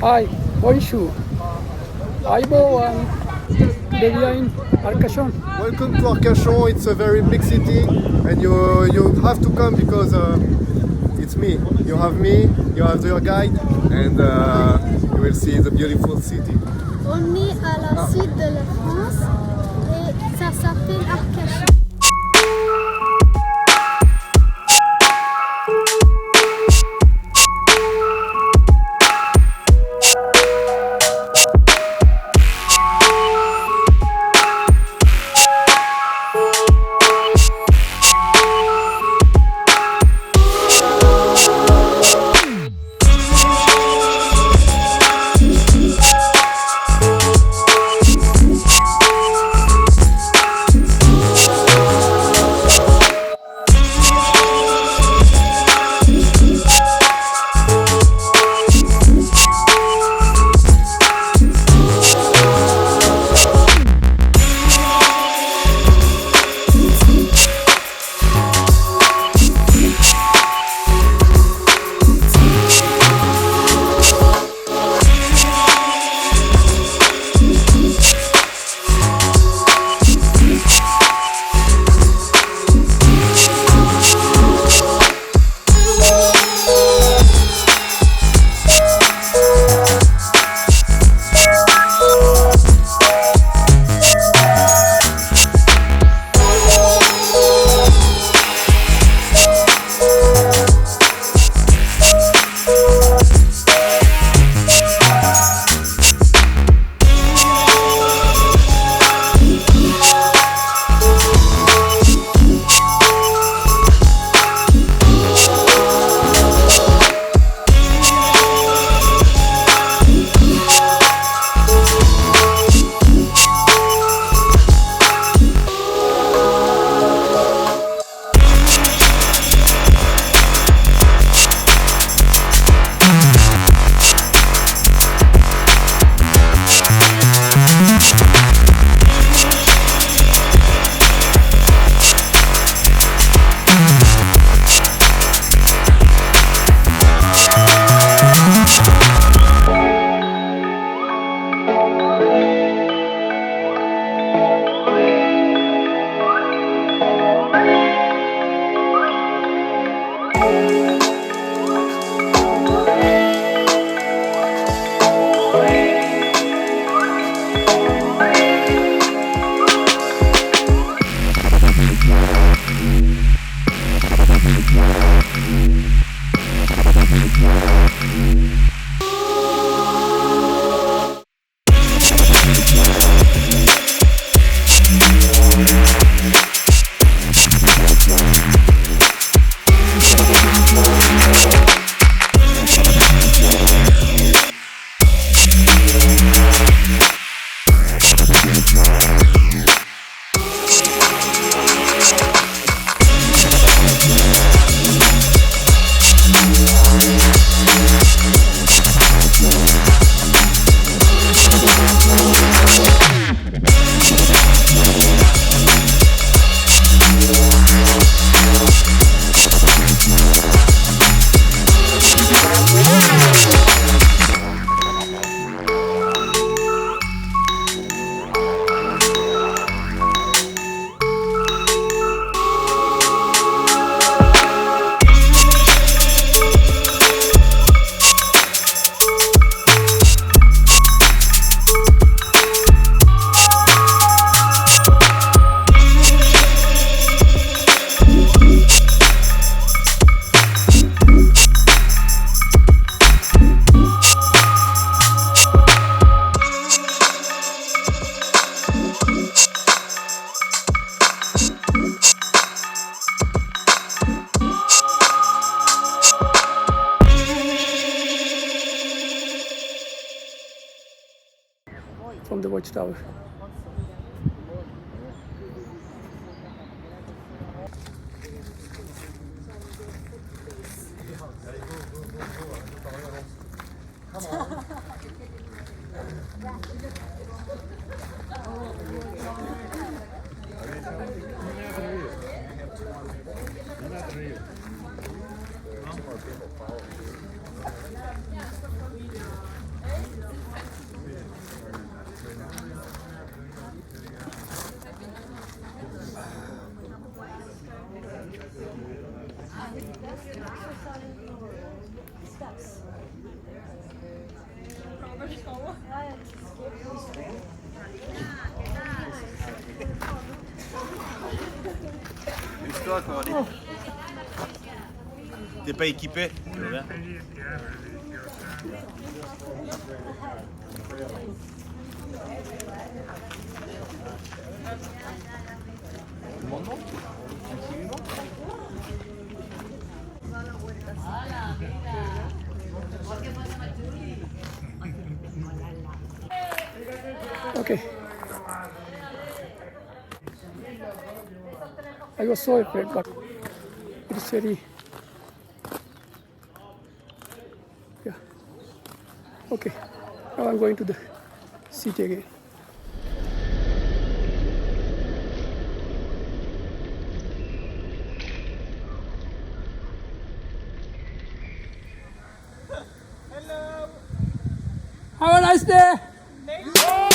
Hi, bonjour. Aibo, today we are in Arcachon. Welcome to Arcachon. It's a very big city, and you have to come because it's me. You have me, you have your guide, and you will see the beautiful city. On est à la sud de la France et ça s'appelle Arcachon. From the watchtower. Toi, Coralie. T'es pas équipé, Robert? Okay. I was so afraid, but it's very, yeah. Okay, now I'm going to the city again. Hello. Have a nice day.